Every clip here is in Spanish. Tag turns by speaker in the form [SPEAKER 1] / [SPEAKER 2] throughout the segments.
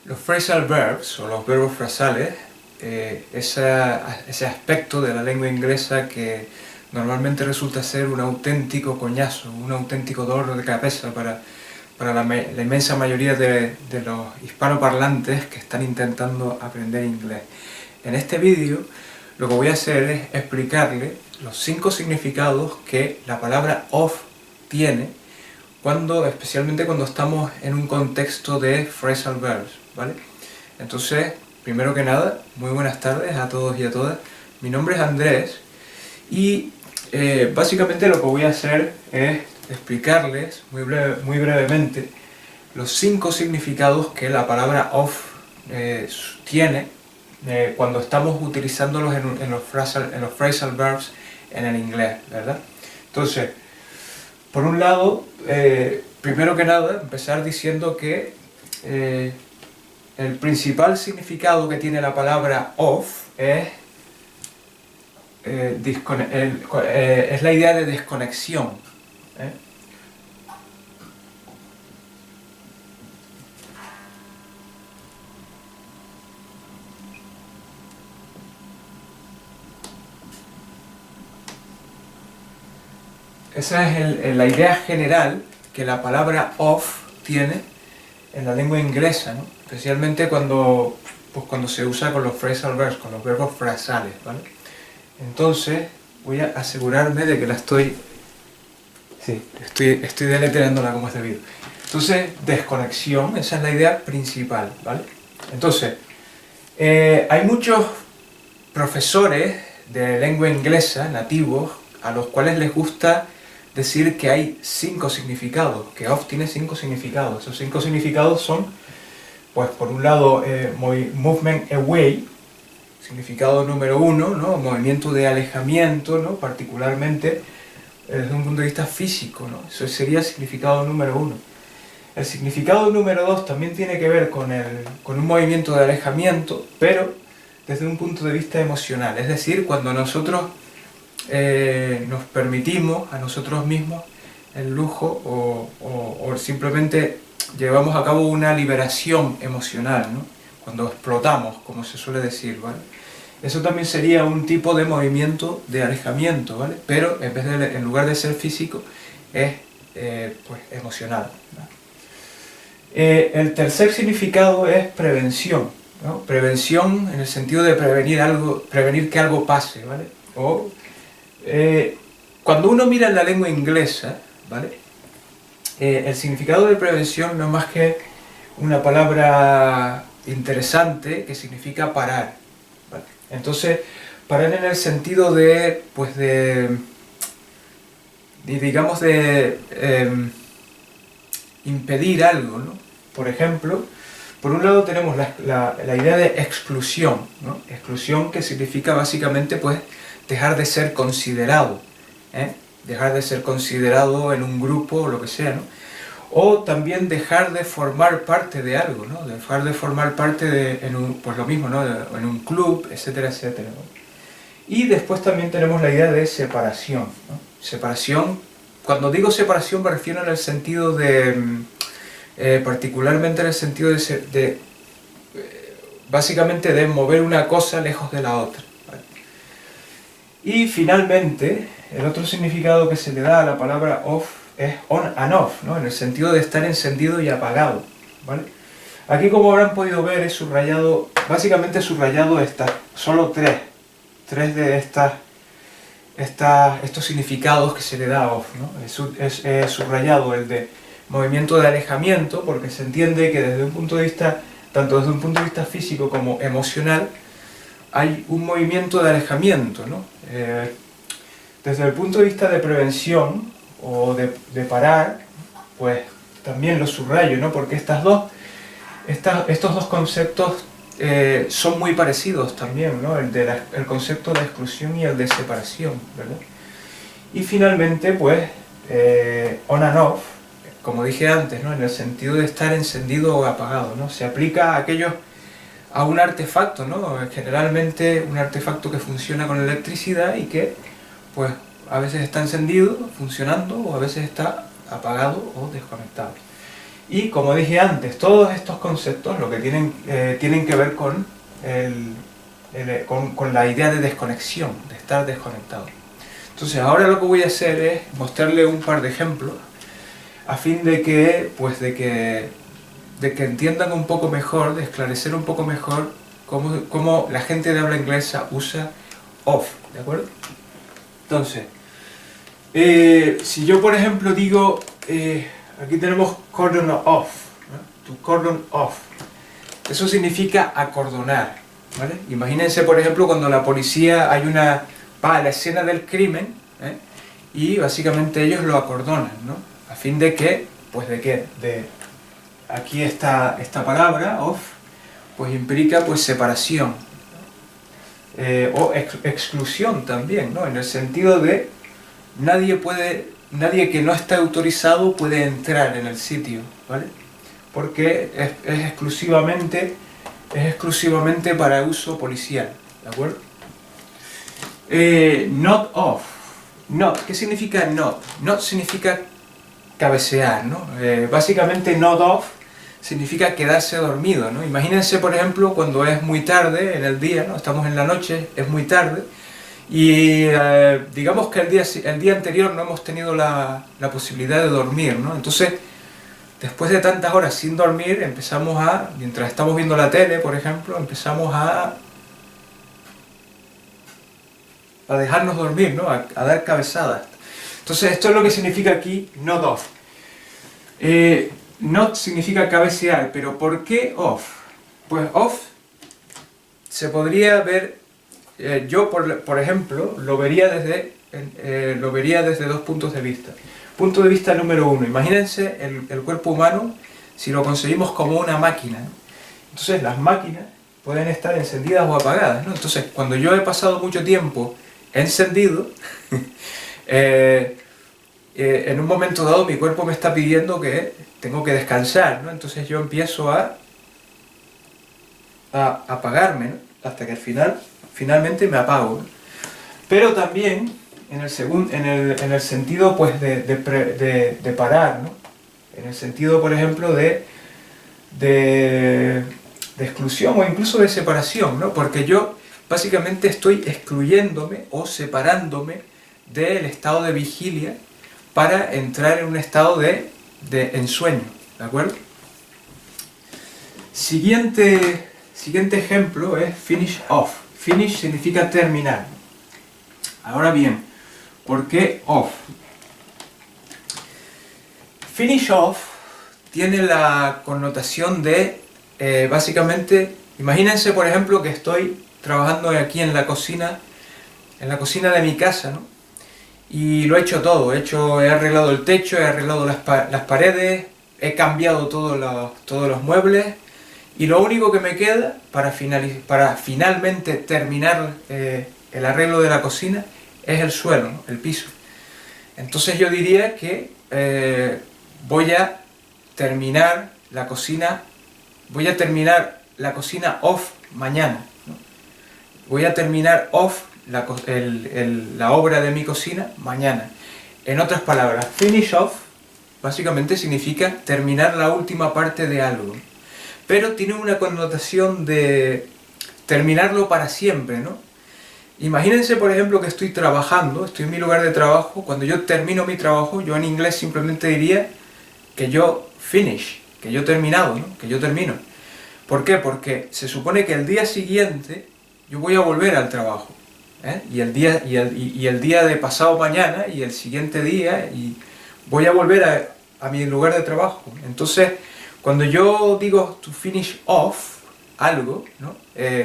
[SPEAKER 1] Los phrasal verbs, o los verbos frasales, ese aspecto de la lengua inglesa que normalmente resulta ser un auténtico coñazo, un auténtico dolor de cabeza para la inmensa mayoría de los hispanoparlantes que están intentando aprender inglés. En este vídeo lo que voy a hacer es explicarle los 5 significados que la palabra of tiene, especialmente cuando estamos en un contexto de phrasal verbs, ¿vale? Entonces, primero que nada, muy buenas tardes a todos y a todas. Mi nombre es Andrés y básicamente lo que voy a hacer es explicarles muy brevemente los 5 significados que la palabra of tiene cuando estamos utilizándolos en los phrasal verbs en el inglés, ¿verdad? Entonces, por un lado, primero que nada, empezar diciendo que el principal significado que tiene la palabra of es la idea de desconexión. Esa es la idea general que la palabra of tiene en la lengua inglesa, ¿no? Especialmente cuando se usa con los phrasal verbs, con los verbos frasales, ¿vale? Entonces voy a asegurarme de que la estoy deletreándola como es debido. Entonces, desconexión, esa es la idea principal, ¿vale? Entonces, hay muchos profesores de lengua inglesa nativos a los cuales les gusta decir que hay 5 significados, que of tiene 5 significados. Esos 5 significados son, pues por un lado, movement away, significado número 1, ¿no? Movimiento de alejamiento, ¿no? Particularmente desde un punto de vista físico, ¿no? Eso sería el significado número 1. El significado número 2 también tiene que ver con un movimiento de alejamiento, pero desde un punto de vista emocional, es decir, cuando nosotros nos permitimos a nosotros mismos el lujo o simplemente llevamos a cabo una liberación emocional, ¿no? Cuando explotamos, como se suele decir, ¿vale? Eso también sería un tipo de movimiento de alejamiento, ¿vale? Pero en lugar de ser físico es pues emocional, ¿no? El tercer significado es prevención, ¿no? Prevención en el sentido de prevenir que algo pase, ¿vale? Cuando uno mira en la lengua inglesa, ¿vale? El significado de prevención no es más que una palabra interesante que significa parar, ¿vale? Entonces, parar en el sentido de impedir algo, ¿no? Por ejemplo, por un lado tenemos la idea de exclusión, ¿no? Exclusión, que significa básicamente pues dejar de ser considerado, dejar de ser considerado en un grupo o lo que sea, ¿no? O también dejar de formar parte de algo, ¿no? Dejar de formar parte pues lo mismo, ¿no? En un club, etcétera, etcétera, ¿no? Y después también tenemos la idea de separación, ¿no? Separación, cuando digo separación me refiero en el sentido particularmente en el sentido básicamente de mover una cosa lejos de la otra, ¿vale? Y finalmente, el otro significado que se le da a la palabra off es on and off, ¿no? En el sentido de estar encendido y apagado, ¿vale? Aquí, como habrán podido ver, he subrayado, básicamente he subrayado solo tres de estos significados que se le da a off, ¿no? He subrayado el de movimiento de alejamiento, porque se entiende que desde un punto de vista, tanto desde un punto de vista físico como emocional, hay un movimiento de alejamiento, ¿no? Desde el punto de vista de prevención o de parar, pues también lo subrayo, ¿no? Porque estos dos conceptos son muy parecidos también, ¿no? El concepto de exclusión y el de separación, ¿verdad? Y finalmente, pues, on and off, como dije antes, ¿no? En el sentido de estar encendido o apagado, ¿no? Se aplica a un artefacto, ¿no? Generalmente un artefacto que funciona con electricidad y que, pues, a veces está encendido, funcionando, o a veces está apagado o desconectado. Y como dije antes, todos estos conceptos lo que tienen que ver con, con la idea de desconexión, de estar desconectado. Entonces ahora lo que voy a hacer es mostrarle un par de ejemplos a fin de que, pues de que entiendan un poco mejor, de esclarecer un poco mejor cómo la gente de habla inglesa usa off, ¿de acuerdo? Entonces, si yo por ejemplo digo, aquí tenemos cordon off, ¿no? To cordon off, eso significa acordonar, ¿vale? Imagínense por ejemplo cuando la policía va a la escena del crimen, y básicamente ellos lo acordonan, ¿no? A fin de que, pues aquí esta palabra off, pues implica pues separación, o exclusión también, ¿no? En el sentido de nadie que no está autorizado puede entrar en el sitio, ¿vale? Porque es exclusivamente para uso policial, ¿de acuerdo? Not off. Not, ¿qué significa not? Not significa cabecear, ¿no? Básicamente not off significa quedarse dormido, ¿no? Imagínense, por ejemplo, cuando es muy tarde en el día, ¿no? Estamos en la noche, es muy tarde, y digamos que el día anterior no hemos tenido la posibilidad de dormir, ¿no? Entonces, después de tantas horas sin dormir, mientras estamos viendo la tele, por ejemplo, empezamos a dejarnos dormir, ¿no? A dar cabezadas. Entonces, esto es lo que significa aquí not off. Not significa cabecear, pero ¿por qué off? Pues off se podría ver, yo por ejemplo, lo vería desde dos puntos de vista. Punto de vista número uno, imagínense el cuerpo humano si lo concebimos como una máquina, ¿no? Entonces las máquinas pueden estar encendidas o apagadas, ¿no? Entonces cuando yo he pasado mucho tiempo encendido, en un momento dado mi cuerpo me está pidiendo que tengo que descansar, ¿no? Entonces yo empiezo a apagarme, ¿no? Hasta que finalmente me apago, ¿no? Pero también en el sentido pues de parar, ¿no? En el sentido, por ejemplo, de exclusión o incluso de separación, ¿no? Porque yo básicamente estoy excluyéndome o separándome del estado de vigilia para entrar en un estado de ensueño, ¿de acuerdo? Siguiente ejemplo es finish off. Finish significa terminar. Ahora bien, ¿por qué off? Finish off tiene la connotación de, básicamente, imagínense por ejemplo que estoy trabajando aquí en la cocina de mi casa, ¿no? Y lo he hecho todo, he arreglado el techo, he arreglado las paredes, he cambiado todos los muebles, y lo único que me queda para finalmente terminar el arreglo de la cocina es el suelo, ¿no? El piso. Entonces yo diría que voy a terminar la cocina off mañana, ¿no? Voy a terminar off la obra de mi cocina mañana. En otras palabras, finish off básicamente significa terminar la última parte de algo, pero tiene una connotación de terminarlo para siempre, ¿no? Imagínense por ejemplo que estoy en mi lugar de trabajo, cuando yo termino mi trabajo, yo en inglés simplemente diría que yo finish, que yo he terminado, ¿no? Que yo termino. ¿Por qué? Porque se supone que el día siguiente yo voy a volver al trabajo, ¿eh? Y el día de pasado mañana y el siguiente día, y voy a volver a mi lugar de trabajo. Entonces, cuando yo digo to finish off algo, ¿no?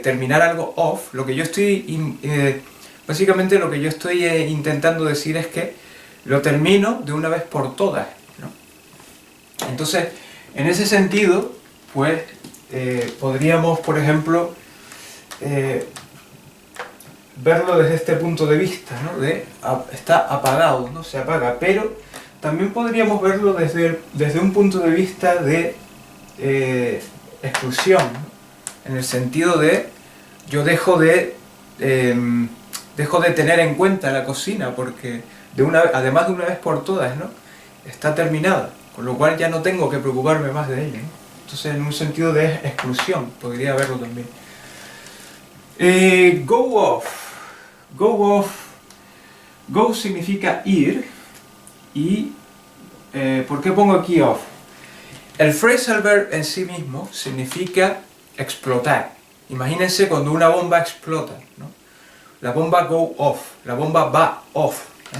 [SPEAKER 1] Terminar algo off, básicamente lo que yo estoy intentando decir es que lo termino de una vez por todas, ¿no? Entonces, en ese sentido, pues podríamos, por ejemplo, verlo desde este punto de vista, ¿no? Está apagado, no se apaga, pero también podríamos verlo desde un punto de vista de exclusión, ¿no? En el sentido de yo dejo de tener en cuenta la cocina porque además de una vez por todas, ¿no? Está terminada, con lo cual ya no tengo que preocuparme más de ella, ¿no? Entonces, en un sentido de exclusión, podría haberlo también. Go off. Go off. Go significa ir. Y ¿por qué pongo aquí off? El phrasal verb en sí mismo significa explotar. Imagínense cuando una bomba explota, ¿no? La bomba go off, la bomba va off, ¿eh?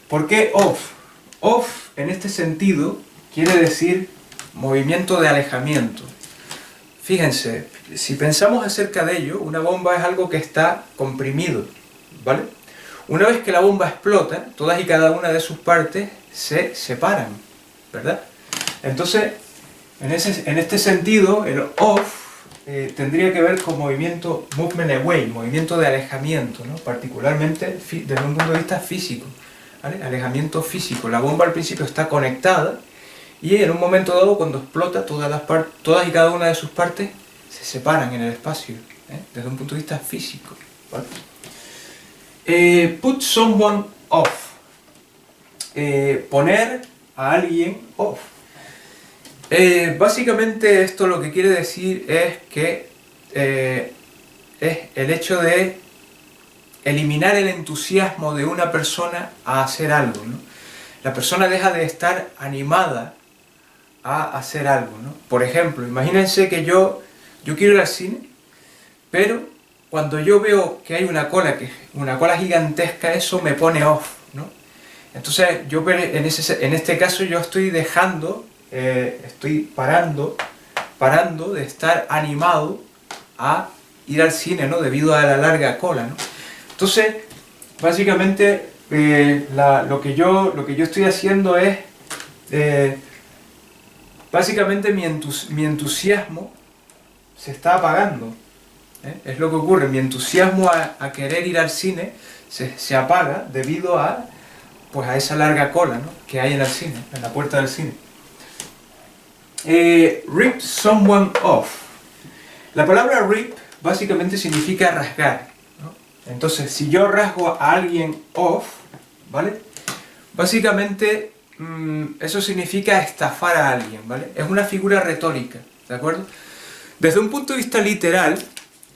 [SPEAKER 1] ¿Por qué off? Off en este sentido quiere decir movimiento de alejamiento. Fíjense, si pensamos acerca de ello, una bomba es algo que está comprimido, ¿vale? Una vez que la bomba explota, todas y cada una de sus partes se separan, ¿verdad? Entonces, en este sentido, el off tendría que ver con movimiento, movement away, movimiento de alejamiento, ¿no? Particularmente desde un punto de vista físico, ¿vale? Alejamiento físico. La bomba al principio está conectada y en un momento dado, cuando explota, todas y cada una de sus partes se separan en el espacio, desde un punto de vista físico, ¿vale? Put someone off. Poner a alguien off. Básicamente esto lo que quiere decir es que es el hecho de eliminar el entusiasmo de una persona a hacer algo, ¿no? La persona deja de estar animada a hacer algo, ¿no? Por ejemplo, imagínense que yo quiero ir al cine, pero cuando yo veo que hay una cola gigantesca, eso me pone off, ¿no? Entonces, yo en este caso yo estoy dejando, estoy parando de estar animado a ir al cine, ¿no? Debido a la larga cola, ¿no? Entonces, básicamente, lo que yo estoy haciendo es, básicamente mi entusiasmo se está apagando. Es lo que ocurre, mi entusiasmo a querer ir al cine se apaga debido a esa larga cola, ¿no? Que hay en el cine, en la puerta del cine. Rip someone off. La palabra rip básicamente significa rasgar, ¿no? Entonces, si yo rasgo a alguien off, ¿vale? Básicamente eso significa estafar a alguien, ¿vale? Es una figura retórica, ¿de acuerdo? Desde un punto de vista literal,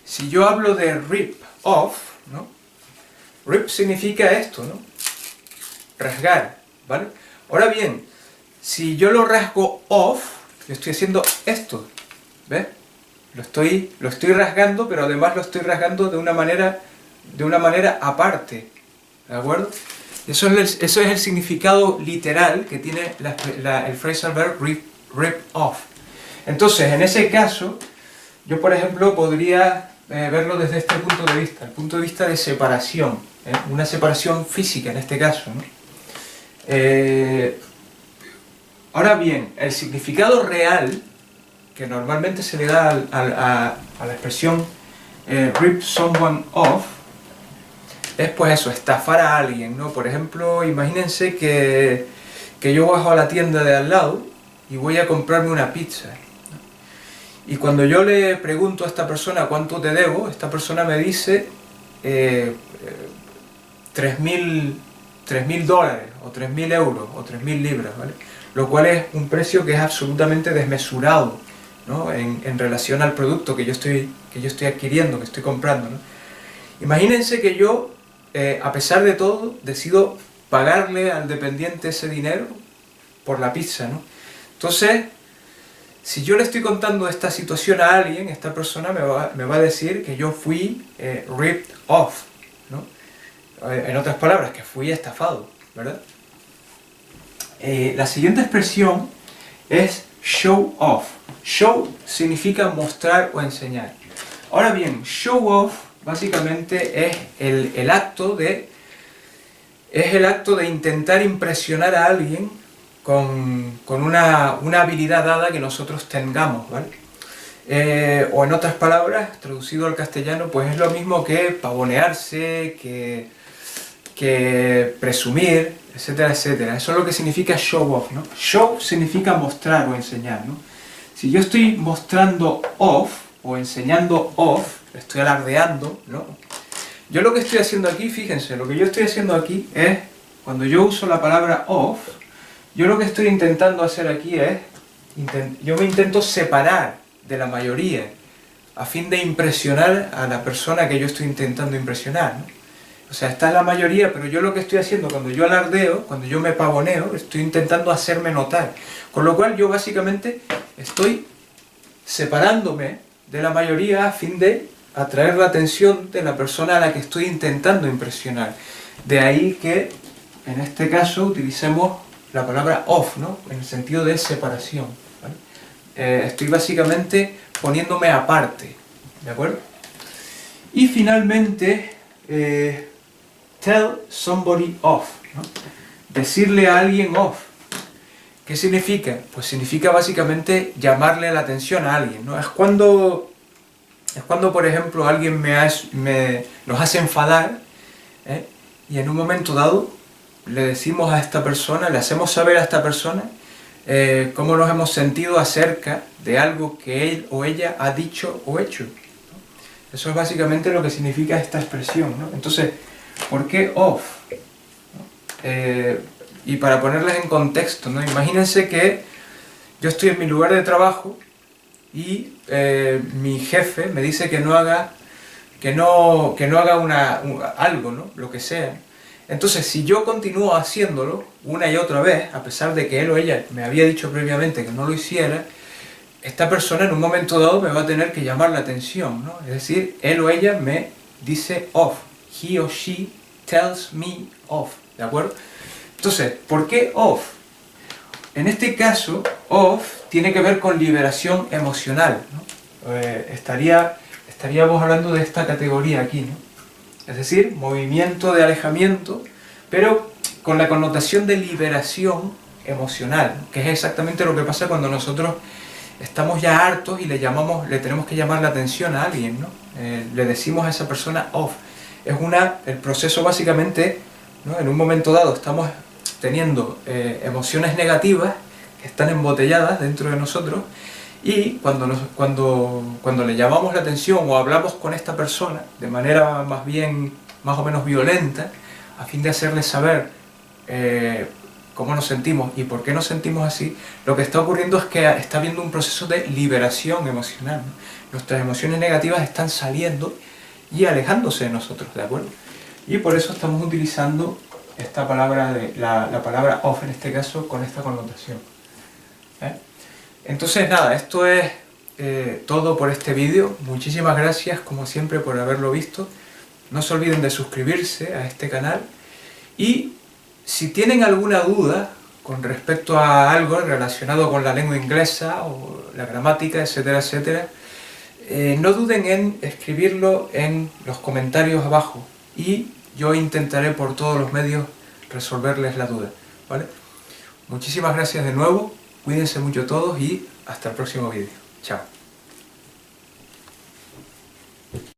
[SPEAKER 1] si yo hablo de rip off, ¿no? Rip significa esto, ¿no? Rasgar, ¿vale? Ahora bien, si yo lo rasgo off, yo estoy haciendo esto, ¿ves? Lo estoy rasgando, pero además lo estoy rasgando de una manera aparte, ¿de acuerdo? Eso es el significado literal que tiene el phrasal verb rip off. Entonces, en ese caso, yo por ejemplo podría verlo desde este punto de vista, el punto de vista de separación, una separación física en este caso, ¿no? Ahora bien, el significado real que normalmente se le da a la expresión rip someone off es pues eso, estafar a alguien, ¿no? Por ejemplo, imagínense que yo bajo a la tienda de al lado y voy a comprarme una pizza. Y cuando yo le pregunto a esta persona cuánto te debo, esta persona me dice $3.000 o 3.000 euros o 3.000 libras, ¿vale? Lo cual es un precio que es absolutamente desmesurado, ¿no? en relación al producto que yo estoy adquiriendo, que estoy comprando, ¿no? Imagínense que yo, a pesar de todo, decido pagarle al dependiente ese dinero por la pizza, ¿no? Entonces, si yo le estoy contando esta situación a alguien, esta persona me va a decir que yo fui ripped off, ¿no? En otras palabras, que fui estafado, ¿verdad? La siguiente expresión es show off. Show significa mostrar o enseñar. Ahora bien, show off básicamente es el acto de intentar impresionar a alguien con una habilidad dada que nosotros tengamos, ¿vale? O en otras palabras, traducido al castellano, pues es lo mismo que pavonearse, que presumir, etcétera, etcétera. Eso es lo que significa show off, ¿no? Show significa mostrar o enseñar, ¿no? Si yo estoy mostrando off o enseñando off, estoy alardeando, ¿no? Yo lo que estoy haciendo aquí, fíjense, lo que yo estoy haciendo aquí es, cuando yo uso la palabra off, yo lo que estoy intentando hacer aquí es, yo me intento separar de la mayoría a fin de impresionar a la persona que yo estoy intentando impresionar, ¿no? O sea, está la mayoría, pero yo lo que estoy haciendo cuando yo alardeo, cuando yo me pavoneo, estoy intentando hacerme notar. Con lo cual yo básicamente estoy separándome de la mayoría a fin de atraer la atención de la persona a la que estoy intentando impresionar. De ahí que, en este caso, utilicemos la palabra off, ¿no? En el sentido de separación, ¿vale? Estoy básicamente poniéndome aparte, ¿de acuerdo? Y finalmente, tell somebody off, ¿no? Decirle a alguien off. ¿Qué significa? Pues significa básicamente llamarle la atención a alguien, ¿no? Es cuando por ejemplo, alguien nos hace enfadar, y en un momento dado le decimos a esta persona, le hacemos saber a esta persona cómo nos hemos sentido acerca de algo que él o ella ha dicho o hecho, ¿no? Eso es básicamente lo que significa esta expresión, ¿no? Entonces, ¿por qué off? ¿No? Y para ponerles en contexto, ¿no? Imagínense que yo estoy en mi lugar de trabajo y mi jefe me dice que no haga algo, ¿no? Lo que sea. Entonces, si yo continúo haciéndolo una y otra vez, a pesar de que él o ella me había dicho previamente que no lo hiciera, esta persona en un momento dado me va a tener que llamar la atención, ¿no? Es decir, él o ella me dice off. He or she tells me off, ¿de acuerdo? Entonces, ¿por qué off? En este caso, off tiene que ver con liberación emocional, ¿no? Estaríamos hablando de esta categoría aquí, ¿no? Es decir, movimiento de alejamiento, pero con la connotación de liberación emocional, ¿no? Que es exactamente lo que pasa cuando nosotros estamos ya hartos y le tenemos que llamar la atención a alguien, ¿no? Le decimos a esa persona off. El proceso básicamente, ¿no? En un momento dado estamos teniendo emociones negativas que están embotelladas dentro de nosotros, y cuando le llamamos la atención o hablamos con esta persona de manera más o menos violenta, a fin de hacerle saber cómo nos sentimos y por qué nos sentimos así, lo que está ocurriendo es que está habiendo un proceso de liberación emocional, ¿no? Nuestras emociones negativas están saliendo y alejándose de nosotros, ¿de acuerdo? Y por eso estamos utilizando esta palabra, la palabra off en este caso, con esta connotación. Entonces nada, esto es todo por este vídeo. Muchísimas gracias como siempre por haberlo visto. No se olviden de suscribirse a este canal, y si tienen alguna duda con respecto a algo relacionado con la lengua inglesa o la gramática, etcétera, etcétera, no duden en escribirlo en los comentarios abajo y yo intentaré por todos los medios resolverles la duda, ¿vale? Muchísimas gracias de nuevo, cuídense mucho todos y hasta el próximo vídeo. Chao.